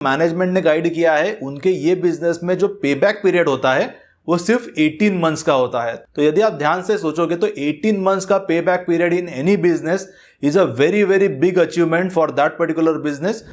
Management ने guide किया है उनके ये बिजनेस में जो पे बैक पीरियड होता है वो सिर्फ 18 मंथ्स का होता है। तो यदि आप ध्यान से सोचोगे तो 18 मंथ्स का पे back period in any business is a very very big achievement for that particular business.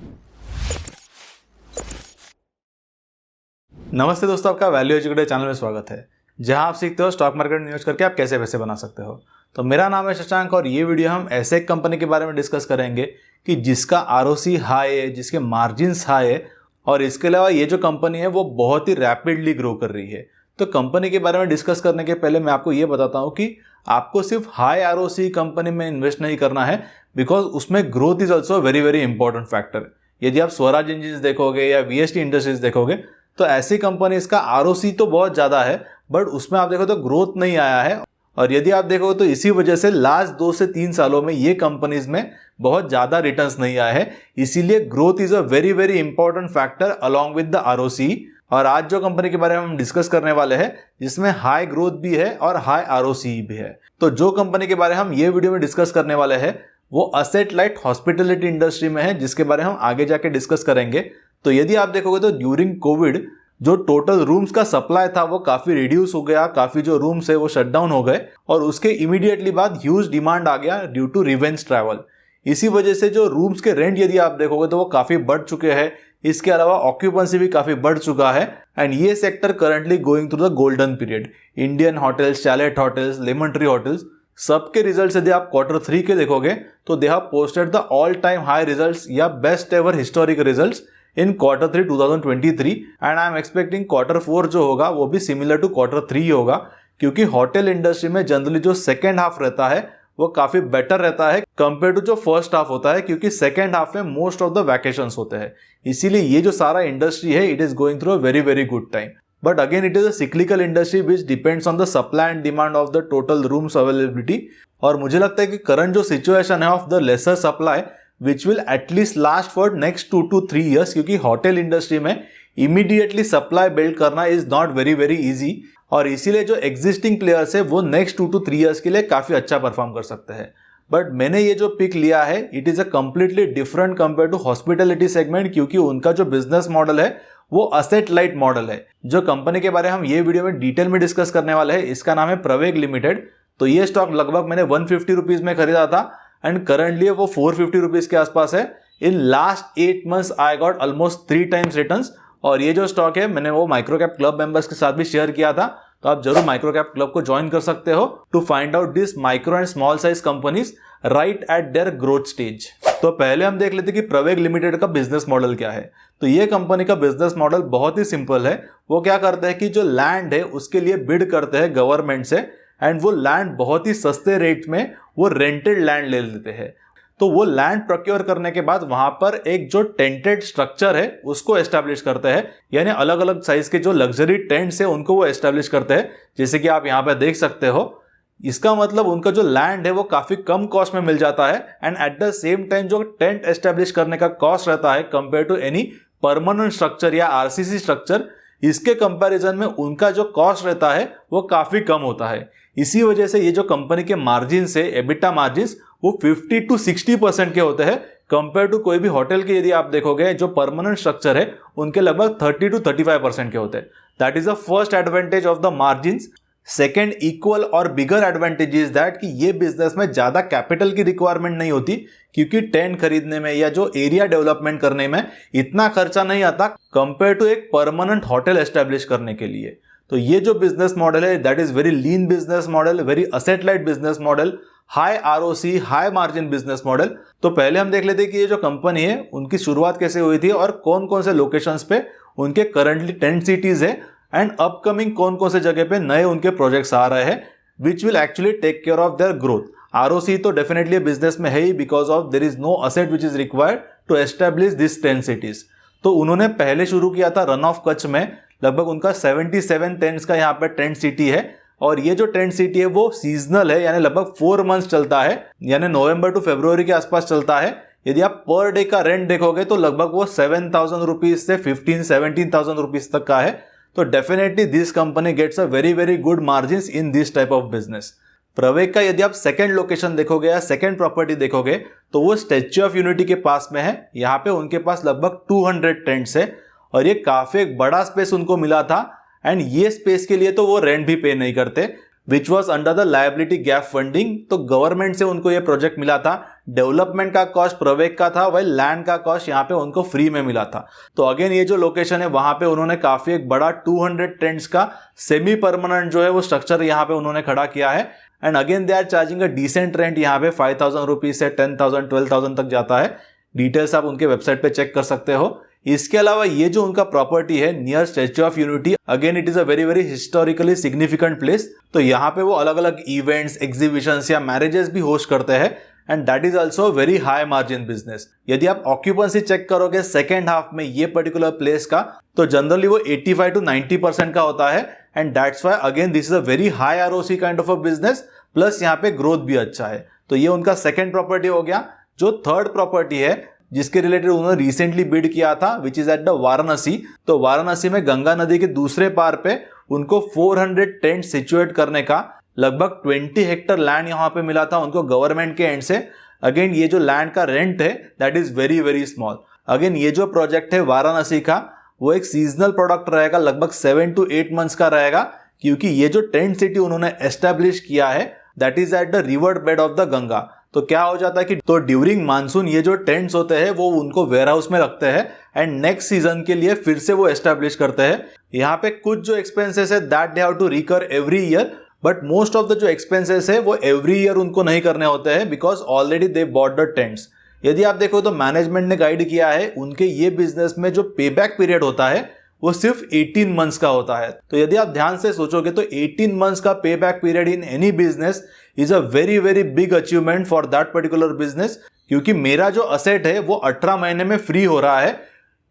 नमस्ते दोस्तों, आपका वैल्यू एजुकेटर चैनल में स्वागत है, जहां आप सीखते हो स्टॉक मार्केट में इन्वेस्ट करके आप कैसे पैसे बना सकते हो। तो मेरा नाम है शशांक और ये वीडियो हम ऐसे एक कंपनी के बारे में डिस्कस करेंगे कि जिसका आरओसी हाई है, जिसके मार्जिन्स हाई है और इसके अलावा ये जो कंपनी है वो बहुत ही रैपिडली ग्रो कर रही है। तो कंपनी के बारे में डिस्कस करने के पहले मैं आपको ये बताता हूँ कि आपको सिर्फ हाई आरओसी कंपनी में इन्वेस्ट नहीं करना है, बिकॉज उसमें growth is also very very important factor. यदि आप स्वराज इंजीनियर्स देखोगे या वीएसटी इंडस्ट्रीज देखोगे तो ऐसी कंपनी इसका आरओसी तो बहुत ज़्यादा है बट उसमें आप देखो तो ग्रोथ नहीं आया है। और यदि आप देखो तो इसी वजह से लास्ट 2 से 3 सालों में ये कंपनीज में बहुत ज़्यादा रिटर्न्स नहीं आए हैं। इसीलिए growth is a very very important factor along with the ROC. और आज जो कंपनी के बारे में हम डिस्कस करने वाले हैं जिसमें हाई ग्रोथ भी है और हाई आरओसी भी है, तो जो कंपनी के बारे में हम ये वीडियो में डिस्कस करने वाले हैं वो असेट लाइट हॉस्पिटैलिटी इंडस्ट्री में है, जिसके बारे में हम आगे जाके डिस्कस करेंगे। तो यदि आप देखोगे तो ड्यूरिंग कोविड जो टोटल रूम्स का सप्लाई था वो काफ़ी रिड्यूस हो गया, काफ़ी जो रूम्स है वो शट डाउन हो गए और उसके इमीडिएटली बाद ह्यूज डिमांड आ गया ड्यू टू रिवेंज ट्रैवल। इसी वजह से जो रूम्स के रेंट यदि आप देखोगे तो वो काफ़ी बढ़ चुके हैं। इसके अलावा ऑक्यूपेंसी भी काफ़ी बढ़ चुका है एंड ये sector currently going through the golden period. Indian Hotels, Chalet Hotels, Lemon Tree Hotels, सबके रिजल्ट्स यदि आप Q3 के देखोगे तो they have posted the all time high results या best ever historic results in Q3 2023 and I am expecting Q4 जो होगा वो भी सिमिलर टू Q3 होगा, क्योंकि होटल इंडस्ट्री में जनरली जो सेकेंड हाफ रहता है वो काफ़ी बेटर रहता है कंपेयर टू जो फर्स्ट हाफ होता है, क्योंकि सेकेंड हाफ में मोस्ट ऑफ द वैकेशंस होते हैं। इसीलिए ये जो सारा इंडस्ट्री है it is going through a very very good time. But again it is a cyclical industry which depends on the supply and demand of the total rooms availability. और मुझे लगता है कि करंट जो सिचुएशन है of the lesser supply which will at least last for next 2 to 3 years, क्योंकि hotel industry में immediately supply build करना is not very very easy और इसीलिए जो एग्जिस्टिंग प्लेयर्स है वो नेक्स्ट 2 to 3 years के लिए काफ़ी अच्छा परफॉर्म कर सकते हैं। बट मैंने ये जो पिक लिया है it is a completely different compare to hospitality segment, क्योंकि उनका जो बिजनेस मॉडल है वो असेट लाइट मॉडल है। जो कंपनी के बारे में हम ये वीडियो में डिटेल में डिस्कस करने वाले हैं इसका नाम है प्रवेग लिमिटेड। तो ये स्टॉक लगभग मैंने 150 रुपीज़ में खरीदा था एंड करंटली वो 450 रुपीज़ के आसपास है। In last 8 months I got almost 3 times returns. और ये जो स्टॉक है मैंने वो माइक्रो कैप क्लब मेंबर्स के साथ भी शेयर किया था, तो आप जरूर माइक्रो कैप क्लब को ज्वाइन कर सकते हो to find out this micro and small size companies right at their growth stage. तो पहले हम देख लेते कि प्रवेग लिमिटेड का बिजनेस मॉडल क्या है। तो ये कंपनी का बिजनेस मॉडल बहुत ही सिंपल है। वो क्या करते हैं कि जो लैंड है उसके लिए बिड करते हैं गवर्नमेंट से एंड वो लैंड बहुत ही सस्ते रेट में वो रेंटेड लैंड ले लेते हैं। तो वो लैंड प्रोक्योर करने के बाद वहां पर एक जो टेंटेड स्ट्रक्चर है उसको एस्टैब्लिश करते हैं, यानी अलग अलग साइज के जो लग्जरी टेंट्स है उनको वो एस्टैब्लिश करते हैं, जैसे कि आप यहाँ पे देख सकते हो। इसका मतलब उनका जो लैंड है वो काफी कम कॉस्ट में मिल जाता है and at the same time जो टेंट एस्टैब्लिश करने का कॉस्ट रहता है compare to any permanent structure या आरसीसी स्ट्रक्चर, इसके कंपैरिजन में उनका जो कॉस्ट रहता है वो काफी कम होता है। इसी वजह से ये जो कंपनी के मार्जिन है, एबिटा मार्जिन, वो 50 to 60% के होते हैं कंपेयर टू कोई भी होटल के यदि आप देखोगे जो परमानेंट स्ट्रक्चर है उनके लगभग 30 to 35% के होते हैं। That is the first advantage of the margin. Second equal और बिगर एडवांटेज इज दैट कि ये बिजनेस में ज्यादा कैपिटल की रिक्वायरमेंट नहीं होती, क्योंकि टेंट खरीदने में या जो एरिया डेवलपमेंट करने में इतना खर्चा नहीं आता कंपेयर टू एक परमानेंट होटल एस्टैब्लिश करने के लिए। तो ये जो बिजनेस मॉडल है that is very lean business model, very asset light business model, high ROC, high margin business model. तो पहले हम देख लेते हैं कि ये जो कंपनी है उनकी शुरुआत कैसे हुई थी और कौन कौन से लोकेशंस पे उनके करंटली 10 cities है एंड अपकमिंग कौन कौन से जगह पे नए उनके प्रोजेक्ट्स आ रहे हैं which will actually take care of their growth. ROC तो डेफिनेटली बिजनेस में है ही, because of there is no asset which is required to establish this 10 cities। तो उन्होंने पहले शुरू किया था रन ऑफ कच्छ में, लगभग उनका 77 टेंट्स का यहाँ पे टेंट सिटी है और ये जो टेंट सिटी है वो सीजनल है, यानी लगभग 4 months चलता है, यानी नवंबर टू फरवरी के आसपास चलता है। यदि आप पर डे का रेंट देखोगे तो लगभग वो 7,000 रुपीज से 15-17,000 रुपीज तक का है। तो definitely this company gets a very very good margins in this type of business. Praveg का यदि आप सेकंड लोकेशन देखोगे या सेकंड प्रॉपर्टी देखोगे तो वो स्टैच्यू ऑफ यूनिटी के पास में है। यहाँ पे उनके पास लगभग 200 टेंट्स है और ये काफी एक बड़ा स्पेस उनको मिला था एंड ये स्पेस के लिए तो वो रेंट भी पे नहीं करते, which was under the liability gap funding. तो गवर्नमेंट से उनको ये प्रोजेक्ट मिला था, डेवलपमेंट का कॉस्ट प्रवेग का था, वही लैंड का कॉस्ट यहाँ पे उनको फ्री में मिला था। तो अगेन ये जो लोकेशन है वहां पे उन्होंने काफी एक बड़ा 200 टेंट्स का सेमी परमानेंट जो है वो स्ट्रक्चर यहाँ पे उन्होंने खड़ा किया है and again they are charging a decent rent. यहाँ पे 5,000 रुपीज से 10,000 12,000 तक जाता है। डिटेल्स आप उनके वेबसाइट पे चेक कर सकते हो। इसके अलावा ये जो उनका प्रॉपर्टी है near statue of unity, again it is a very very historically significant place. तो यहाँ पे वो अलग अलग इवेंट्स, एग्जीबिशंस या मैरिजेस भी होस्ट करते हैं and that is also very high margin business. यदि आप ऑक्यूपेंसी चेक करोगे सेकेंड हाफ में ये पर्टिकुलर प्लेस का तो जनरली वो 85 to 90% का होता है and that's why again this is a very high ROC kind of a business, plus यहाँ पे ग्रोथ भी अच्छा है। तो ये उनका सेकेंड प्रॉपर्टी हो गया। जो थर्ड प्रॉपर्टी है जिसके रिलेटेड उन्होंने रिसेंटली बिड किया था which is at the Varanasi. तो वाराणसी में गंगा नदी के दूसरे पार पे उनको 400 टेंट सिचुएट करने का लगभग 20 हेक्टर लैंड यहाँ पे मिला था उनको गवर्नमेंट के एंड से। अगेन ये जो लैंड का रेंट है that is very very small. Again ये जो प्रोजेक्ट है वाराणसी का वो एक सीजनल प्रोडक्ट रहेगा, लगभग 7 to 8 मंथ्स का रहेगा, क्योंकि ये जो टेंट सिटी उन्होंने एस्टेब्लिश किया है that is at the river bed of the Ganga. तो क्या हो जाता है कि तो ड्यूरिंग मानसून ये जो टेंट्स होते हैं वो उनको वेयर हाउस में रखते हैं एंड नेक्स्ट सीजन के लिए फिर से वो एस्टेब्लिश करते हैं। यहाँ पे कुछ जो एक्सपेंसेस है that they have to recur every year, but most of the जो एक्सपेंसेस है वो एवरी ईयर उनको नहीं करने होते हैं because already they bought the tents. यदि आप देखो तो मैनेजमेंट ने गाइड किया है उनके ये बिजनेस में जो पे बैक पीरियड होता है वो सिर्फ 18 मंथ्स का होता है। तो यदि आप ध्यान से सोचोगे तो 18 मंथ्स का पे back period in any business is a very very big achievement for that particular business, क्योंकि मेरा जो असेट है वो 18 महीने में फ्री हो रहा है,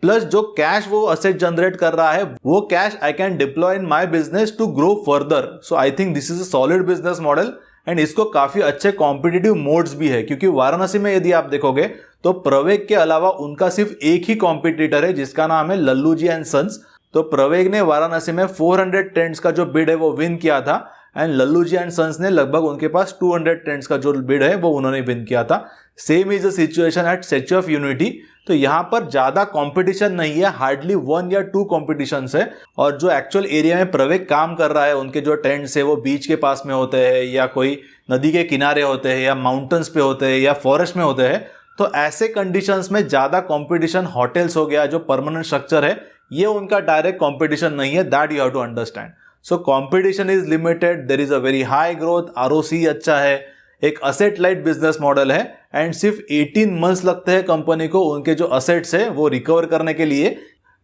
प्लस जो कैश वो असेट जनरेट कर रहा है वो cash I can deploy in my business to grow further. So I think this is a solid business model and इसको काफी अच्छे कॉम्पिटिटिव मोड्स भी है, क्योंकि वाराणसी में यदि आप देखोगे तो प्रवेग के अलावा उनका सिर्फ एक ही कॉम्पिटिटर है जिसका नाम है लल्लू जी एंड सन्स। तो प्रवेग ने वाराणसी में 400 टेंट्स का जो बिड है वो विन किया था and Lallu ji and sons ने लगभग उनके पास 200 टेंट्स का जो बिड है वो उन्होंने विन किया था। Same is the situation at statue of unity. तो यहाँ पर ज्यादा कंपटीशन नहीं है, हार्डली 1 या 2 कॉम्पिटिशन है और जो एक्चुअल एरिया में प्रवेग काम कर रहा है उनके जो टेंट्स है वो बीच के पास में होते हैं या कोई नदी के किनारे होते हैं या माउंटेन्स पे होते हैं या फॉरेस्ट में होते हैं। तो ऐसे कंडीशंस में ज्यादा कंपटीशन होटल्स हो गया जो परमानेंट स्ट्रक्चर है ये उनका डायरेक्ट कंपटीशन नहीं है, that you have to understand. So competition is limited, there is a very high growth, ROC अच्छा है, एक असेट लाइट बिजनेस मॉडल है एंड सिर्फ 18 मंथ्स लगते हैं कंपनी को उनके जो असेट्स है वो रिकवर करने के लिए,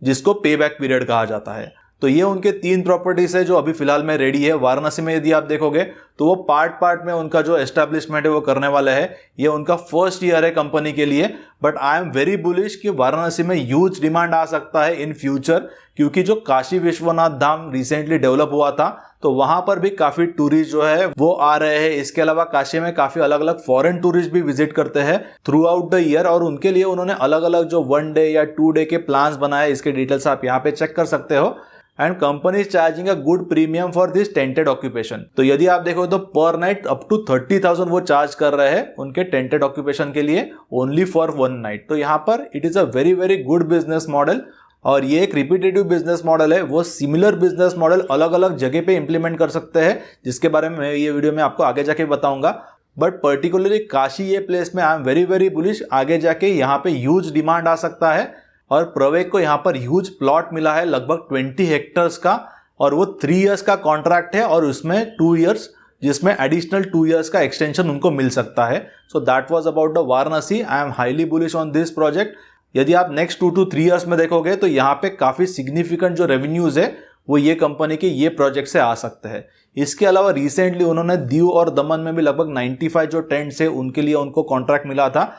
जिसको पे बैक पीरियड कहा जाता है। तो ये उनके 3 प्रॉपर्टीज है जो अभी फिलहाल में रेडी है। वाराणसी में यदि आप देखोगे तो वो पार्ट में उनका जो एस्टेब्लिशमेंट है वो करने वाले है। ये उनका फर्स्ट ईयर है कंपनी के लिए, but I am very bullish कि वाराणसी में ह्यूज डिमांड आ सकता है इन फ्यूचर, क्योंकि जो काशी विश्वनाथ धाम रिसेंटली डेवलप हुआ था तो वहां पर भी काफी टूरिस्ट जो है वो आ रहे हैं। इसके अलावा काशी में काफी अलग अलग फॉरेन टूरिस्ट भी विजिट करते हैं थ्रू आउट द ईयर और उनके लिए उन्होंने अलग अलग जो 1 डे या 2 डे के प्लान्स बनाए, इसके डिटेल्स आप यहाँ पे चेक कर सकते हो। And company is charging a good premium for this tented occupation. तो यदि आप देखो तो पर नाइट अप टू 30,000 वो चार्ज कर रहे हैं उनके टेंटेड ऑक्यूपेशन के लिए, ओनली फॉर 1 नाइट। तो यहाँ पर it is a very very good business model और ये एक रिपीटेटिव बिजनेस मॉडल है। वो सिमिलर बिजनेस मॉडल अलग अलग जगह पे इंप्लीमेंट कर सकते हैं, जिसके बारे में मैं ये वीडियो में आपको आगे जाके बताऊंगा। बट पर्टिकुलरली काशी ये प्लेस में आई एम वेरी वेरी बुलिश, आगे जाके यहाँ पे ह्यूज डिमांड आ सकता है और प्रवेग को यहाँ पर ह्यूज प्लॉट मिला है लगभग 20 हेक्टर्स का और वो 3 इयर्स का कॉन्ट्रैक्ट है और उसमें 2 इयर्स जिसमें एडिशनल 2 इयर्स का एक्सटेंशन उनको मिल सकता है। So that was about the Varanasi. I am highly bullish on this project. यदि आप नेक्स्ट 2 to 3 इयर्स में देखोगे तो यहाँ पे काफी सिग्निफिकेंट जो रेवेन्यूज है वो ये कंपनी के ये प्रोजेक्ट से आ सकते हैं। इसके अलावा रिसेंटली उन्होंने दीव और दमन में भी लगभग 95 जो टेंट्स है उनके लिए उनको कॉन्ट्रैक्ट मिला था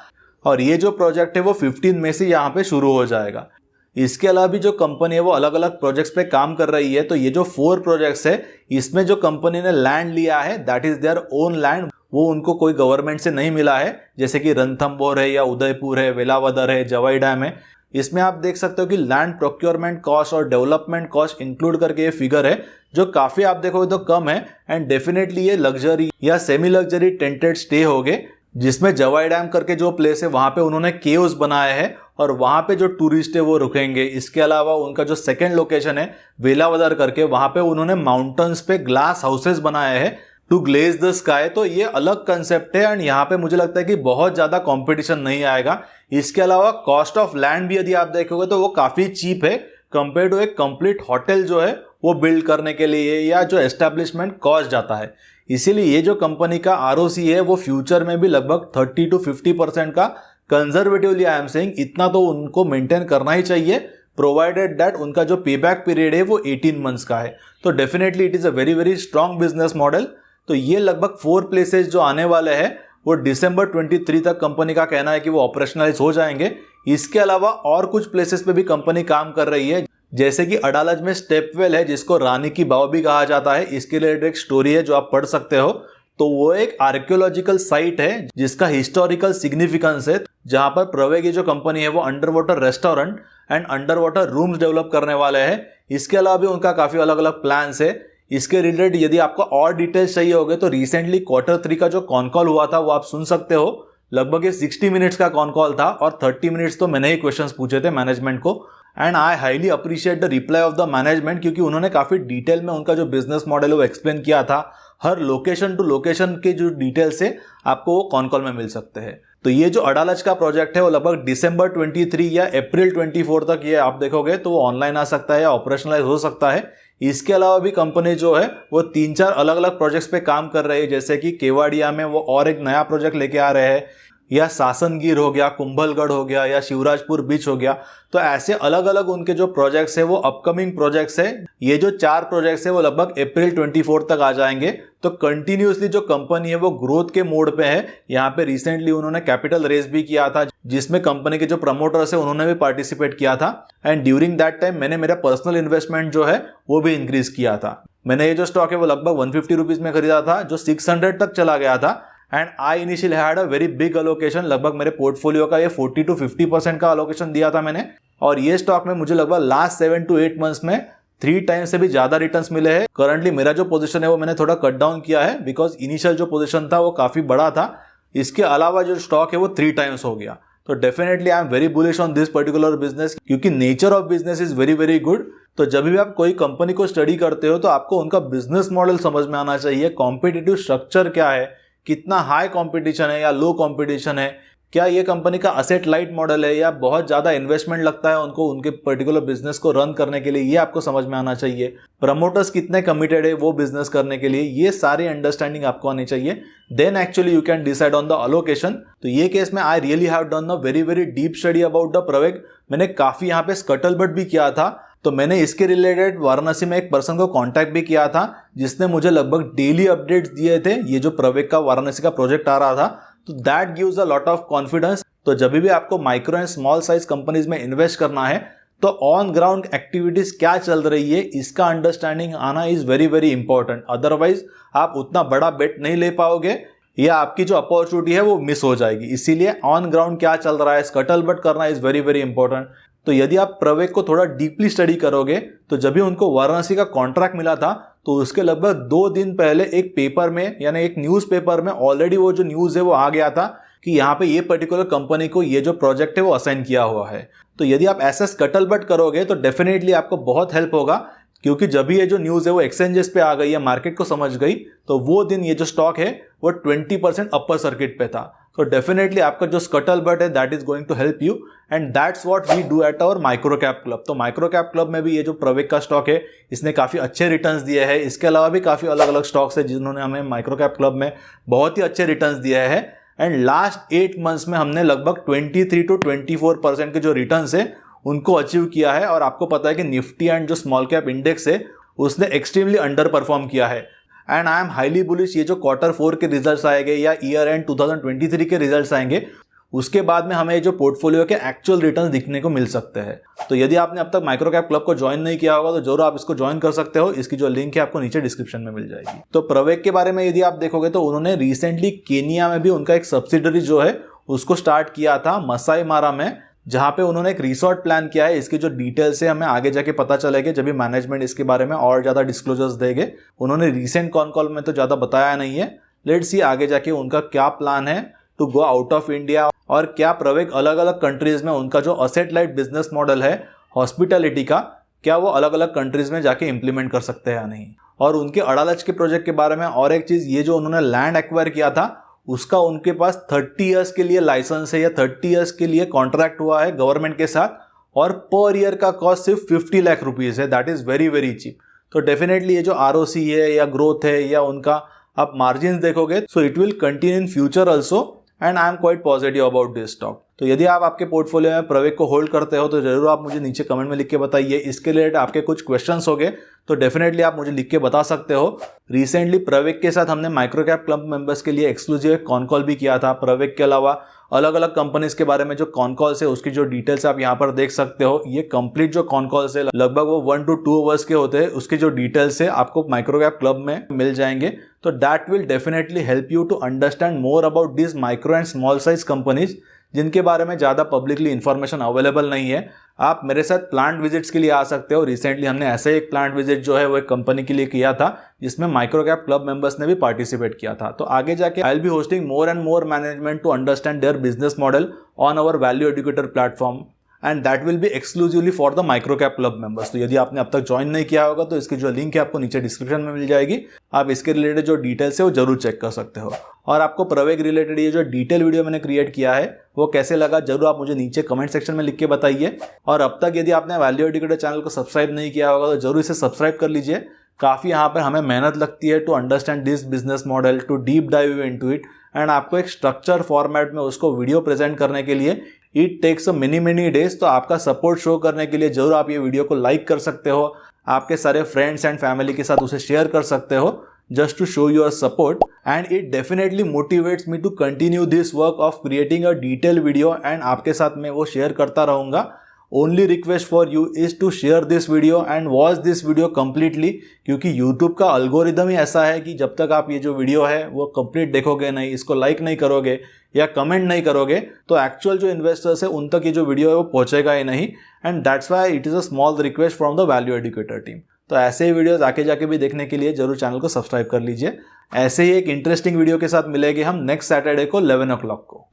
और ये जो प्रोजेक्ट है वो 15 मई से यहाँ पे शुरू हो जाएगा। इसके अलावा भी जो कंपनी है वो अलग अलग प्रोजेक्ट्स पे काम कर रही है। तो ये जो 4 प्रोजेक्ट्स है इसमें जो कंपनी ने लैंड लिया है that is their own land, वो उनको कोई गवर्नमेंट से नहीं मिला है, जैसे कि रणथंबोर है या उदयपुर है, वेलावदर है, जवाई डैम है। इसमें आप देख सकते हो कि लैंड प्रोक्योरमेंट कॉस्ट और डेवलपमेंट कॉस्ट इंक्लूड करके ये फिगर है, जो काफ़ी आप देखोगे तो कम है। एंड डेफिनेटली ये लग्जरी या सेमी लग्जरी टेंटेड स्टे होगे, जिसमें जवाई डैम करके जो प्लेस है वहाँ पे उन्होंने केव्स बनाए हैं और वहाँ पे जो टूरिस्ट है वो रुकेंगे। इसके अलावा उनका जो सेकेंड लोकेशन है वेलावदर करके, वहाँ पे उन्होंने माउंटेन्स पे ग्लास हाउसेस बनाए हैं टू ग्लेज द स्काई। तो ये अलग कंसेप्ट है एंड यहाँ पे मुझे लगता है कि बहुत ज़्यादा कंपटीशन नहीं आएगा। इसके अलावा कॉस्ट ऑफ लैंड भी यदि आप देखोगे तो वो काफ़ी चीप है कंपेयर टू एक कंप्लीट होटल जो है वो बिल्ड करने के लिए या जो एस्टेब्लिशमेंट कॉस्ट जाता है। इसीलिए ये जो कंपनी का आरओसी है वो फ्यूचर में भी लगभग 30 to 50% का कंजर्वेटिवली आई एम सेइंग इतना तो उनको मेंटेन करना ही चाहिए, प्रोवाइडेड दैट उनका जो पे बैक पीरियड है वो 18 मंथ्स का है। तो definitely it is a very very strong business model. तो ये लगभग 4 प्लेसेस जो आने वाले हैं वो दिसंबर 23 तक कंपनी का कहना है कि वो ऑपरेशनलाइज हो जाएंगे। इसके अलावा और कुछ प्लेसेस पे भी कंपनी काम कर रही है, जैसे कि अडालज में स्टेपवेल है जिसको रानी की बाव भी कहा जाता है। इसके रिलेटेड एक स्टोरी है जो आप पढ़ सकते हो। तो वो एक आर्कियोलॉजिकल साइट है जिसका हिस्टोरिकल सिग्निफिकेंस है, जहां पर प्रवेग जो कंपनी है वो under water restaurant and under water rooms develop करने वाले हैं। इसके अलावा भी उनका काफी अलग अलग प्लान्स है। इसके रिलेटेड यदि आपको और डिटेल्स चाहिए होगे तो रिसेंटली Q3 का जो कॉन कॉल हुआ था वो आप सुन सकते हो। लगभग ये 60 मिनट्स का कॉन कॉल था और 30 मिनट्स तो मैंने ही क्वेश्चंस पूछे थे मैनेजमेंट को। And I highly appreciate the reply off the management, क्योंकि उन्होंने काफी डिटेल में उनका जो बिजनेस मॉडल है वो एक्सप्लेन किया था। हर लोकेशन टू लोकेशन के जो डिटेल्स है आपको वो कॉन कॉल में मिल सकते हैं। तो ये जो अडालज का प्रोजेक्ट है वो लगभग दिसंबर 23 या अप्रैल 24 तक ये आप देखोगे तो वो ऑनलाइन आ सकता है या ऑपरेशनलाइज हो सकता है। इसके अलावा भी कंपनी जो है वो 3-4 अलग अलग प्रोजेक्ट्स पे काम कर रही है, जैसे कि केवाड़िया में वो और एक नया प्रोजेक्ट लेके आ रहे हैं, या सासनगीर हो गया, कुंभलगढ़ हो गया, या शिवराजपुर बीच हो गया। तो ऐसे अलग अलग उनके जो प्रोजेक्ट्स है वो अपकमिंग प्रोजेक्ट्स है। ये जो 4 प्रोजेक्ट्स है वो लगभग अप्रैल 24 तक आ जाएंगे। तो कंटिन्यूसली जो कंपनी है वो ग्रोथ के मोड पे है। यहाँ पे रिसेंटली उन्होंने कैपिटल रेज भी किया था, जिसमें कंपनी के जो प्रमोटर्स है उन्होंने भी पार्टिसिपेट किया था। एंड ड्यूरिंग दैट टाइम मैंने मेरा पर्सनल इन्वेस्टमेंट जो है वो भी इंक्रीज किया था। मैंने ये जो स्टॉक है वो लगभग 150 रुपीज में खरीदा था, जो 600 तक चला गया था। And I initially had a very big allocation, लगभग मेरे पोर्टफोलियो का ये 40 to 50% का अलोकेशन दिया था मैंने। और ये स्टॉक में मुझे लगभग लास्ट 7 to 8 मंथ्स में 3 टाइम्स से भी ज्यादा रिटर्न्स मिले हैं। करंटली मेरा जो पोजीशन है वो मैंने थोड़ा कट डाउन किया है, बिकॉज इनिशियल जो पोजीशन था वो काफी बड़ा था। इसके अलावा जो स्टॉक है वो 3 टाइम्स हो गया। तो definitely I am very bullish on this particular business, क्योंकि nature of business is very very good. तो जब भी आप कोई कंपनी को स्टडी करते हो तो आपको उनका बिजनेस मॉडल समझ में आना चाहिए, कॉम्पिटिटिव स्ट्रक्चर क्या है, कितना हाई कंपटीशन है या लो कंपटीशन है, क्या ये कंपनी का असेट लाइट मॉडल है या बहुत ज़्यादा इन्वेस्टमेंट लगता है उनको उनके पर्टिकुलर बिजनेस को रन करने के लिए, ये आपको समझ में आना चाहिए। प्रमोटर्स कितने कमिटेड है वो बिजनेस करने के लिए, ये सारी अंडरस्टैंडिंग आपको आनी चाहिए। Then actually you can decide on the allocation. तो ये केस में I really have done a very very deep study about the Praveg. मैंने काफ़ी यहाँ पे स्कटलबट भी किया था। तो मैंने इसके रिलेटेड वाराणसी में एक पर्सन को कांटेक्ट भी किया था, जिसने मुझे लगभग डेली अपडेट्स दिए थे ये जो प्रवेग का वाराणसी का प्रोजेक्ट आ रहा था। तो that gives a lot of confidence. तो जब भी आपको micro and small size companies में इन्वेस्ट करना है तो ऑन ग्राउंड एक्टिविटीज क्या चल रही है इसका अंडरस्टैंडिंग आना is very very important. Otherwise आप उतना बड़ा बेट नहीं ले पाओगे या आपकी जो अपॉर्चुनिटी है वो मिस हो जाएगी। इसीलिए ऑन ग्राउंड क्या चल रहा है स्कटलबट करना इज वेरी वेरी इंपॉर्टेंट। तो यदि आप प्रवेग को थोड़ा डीपली स्टडी करोगे तो जब भी उनको वाराणसी का कॉन्ट्रैक्ट मिला था तो उसके लगभग 2 दिन पहले एक पेपर में यानी एक न्यूज़पेपर में ऑलरेडी वो जो न्यूज़ है वो आ गया था कि यहाँ पे ये पर्टिकुलर कंपनी को ये जो प्रोजेक्ट है वो असाइन किया हुआ है। तो यदि आप ऐसा स्कटलबट करोगे तो डेफिनेटली आपको बहुत हेल्प होगा, क्योंकि जब भी ये जो न्यूज़ है वो एक्सचेंजेस पे आ गई या मार्केट को समझ गई तो वो दिन ये जो स्टॉक है वो 20% अपर सर्किट पे था। तो डेफिनेटली आपका जो स्कटलबट है that is going to help you and that's what we do at our micro cap club. तो माइक्रो कैप क्लब में भी ये जो प्रवेग का स्टॉक है इसने काफ़ी अच्छे रिटर्न्स दिए हैं। इसके अलावा भी काफ़ी अलग अलग स्टॉक्स है जिन्होंने हमें माइक्रो कैप क्लब में बहुत ही अच्छे रिटर्न्स दिए हैं। एंड लास्ट 8 मंथ्स में हमने लगभग 23 to 24% के जो रिटर्न्स है उनको अचीव किया है। और आपको पता है कि निफ्टी एंड जो स्मॉल कैप इंडेक्स है उसने एक्सट्रीमली अंडर परफॉर्म किया है। And I M highly bullish, ये जो Q4 के रिजल्ट्स आएंगे या ईयर एंड 2023 के रिजल्ट्स आएंगे उसके बाद में हमें जो पोर्टफोलियो के एक्चुअल रिटर्न्स दिखने को मिल सकते हैं। तो यदि आपने अब तक माइक्रो कैप क्लब को ज्वाइन नहीं किया होगा तो जरूर आप इसको ज्वाइन कर सकते हो। इसकी जो लिंक है आपको नीचे डिस्क्रिप्शन में मिल जाएगी। तो प्रवेग के बारे में यदि आप देखोगे तो उन्होंने रिसेंटली केनिया में भी उनका एक सब्सिडरी जो है उसको स्टार्ट किया था मसाई मारा में। जहाँ पे उन्होंने एक रिसोर्ट प्लान किया है। इसकी जो डिटेल्स है हमें आगे जाके पता चलेगी जब भी मैनेजमेंट इसके बारे में और ज़्यादा डिस्क्लोजर्स देंगे। उन्होंने रिसेंट कॉन कॉल में तो ज़्यादा बताया नहीं है। लेट्स सी आगे जाके उनका क्या प्लान है to go out of India, और क्या प्रवेग अलग अलग कंट्रीज़ में उनका जो असेट लाइट बिजनेस मॉडल है हॉस्पिटैलिटी का, क्या वो अलग अलग कंट्रीज़ में जाके इंप्लीमेंट कर सकते हैं या नहीं। और उनके अड़ालज के प्रोजेक्ट के बारे में और एक चीज़, ये जो उन्होंने लैंड एक्वायर किया था उसका उनके पास 30 ईयर्स के लिए लाइसेंस है या 30 ईयर्स के लिए कॉन्ट्रैक्ट हुआ है गवर्नमेंट के साथ, और पर ईयर का कॉस्ट सिर्फ 50 लाख रुपीज़ है। That is very very cheap. तो डेफिनेटली ये जो ROC है या ग्रोथ है या उनका आप मार्जिन देखोगे, so it will continue in future also, and I am quite positive about this stock. तो यदि आप आपके पोर्टफोलियो में प्रवेग को होल्ड करते हो तो जरूर आप मुझे नीचे कमेंट में लिख के बताइए। इसके रिलेटेड आपके कुछ क्वेश्चंस हो गए तो डेफिनेटली आप मुझे लिख के बता सकते हो। रिसेंटली प्रवेग के साथ हमने माइक्रो कैप क्लब मेंबर्स के लिए एक्सक्लूसिव कॉन कॉल भी किया था। प्रवेग के अलावा अलग अलग कंपनीज के बारे में जो कॉन कॉल्स है उसकी जो डिटेल्स आप यहाँ पर देख सकते हो। ये कंप्लीट जो कॉन कॉल्स है लगभग वो 1 to 2 आवर्स के होते हैं। उसकी जो डिटेल्स है आपको माइक्रो कैप क्लब में मिल जाएंगे। तो that will definitely help you to understand more about this micro and small size companies जिनके बारे में ज़्यादा पब्लिकली इन्फॉर्मेशन अवेलेबल नहीं है। आप मेरे साथ प्लांट विजिट्स के लिए आ सकते हो। रिसेंटली हमने ऐसे एक प्लांट विजिट जो है वो एक कंपनी के लिए किया था जिसमें माइक्रो कैप क्लब मेंबर्स ने भी पार्टिसिपेट किया था। तो आगे जाके I will be hosting more and more management to understand their business model on our value educator platform, and that will be exclusively for the micro cap club members. तो यदि आपने अब तक ज्वाइन नहीं किया होगा तो इसकी जो लिंक है आपको नीचे डिस्क्रिप्शन में मिल जाएगी। आप इसके रिलेटेड जो डिटेल्स है वो जरूर चेक कर सकते हो। और आपको प्रवेग रिलेटेड ये जो डिटेल वीडियो मैंने क्रिएट किया है वो कैसे लगा जरूर आप मुझे नीचे कमेंट सेक्शन में लिख के बताइए। और अब तक यदि आपने वैल्यू एडुकेटर चैनल को सब्सक्राइब नहीं किया होगा तो जरूर इसे सब्सक्राइब कर लीजिए। काफ़ी यहाँ पर हमें मेहनत लगती है to understand this business model, to deep dive into it, and आपको एक स्ट्रक्चर फॉर्मेट में उसको वीडियो प्रेजेंट करने के लिए it takes a many days. तो आपका सपोर्ट शो करने के लिए जरूर आप ये वीडियो को लाइक कर सकते हो, आपके सारे फ्रेंड्स एंड फैमिली के साथ उसे शेयर कर सकते हो, just to show your support, and it definitely motivates me to continue this work of creating a detailed video, and आपके साथ मैं वो शेयर करता रहूँगा। Only request for you is to share this video and watch this video completely, क्योंकि YouTube का algorithm ही ऐसा है कि जब तक आप ये जो वीडियो है वो कंप्लीट देखोगे नहीं, इसको लाइक नहीं करोगे या कमेंट नहीं करोगे तो एक्चुअल जो इन्वेस्टर्स है उन तक ये जो वीडियो है वो पहुंचेगा ही नहीं। And that's why it is a small request from the value educator team. तो ऐसे ही वीडियोस आके जाके भी देखने के लिए जरूर चैनल को सब्सक्राइब कर लीजिए। ऐसे ही एक इंटरेस्टिंग वीडियो के साथ मिलेंगे हम नेक्स्ट सैटरडे को 11 o'clock को।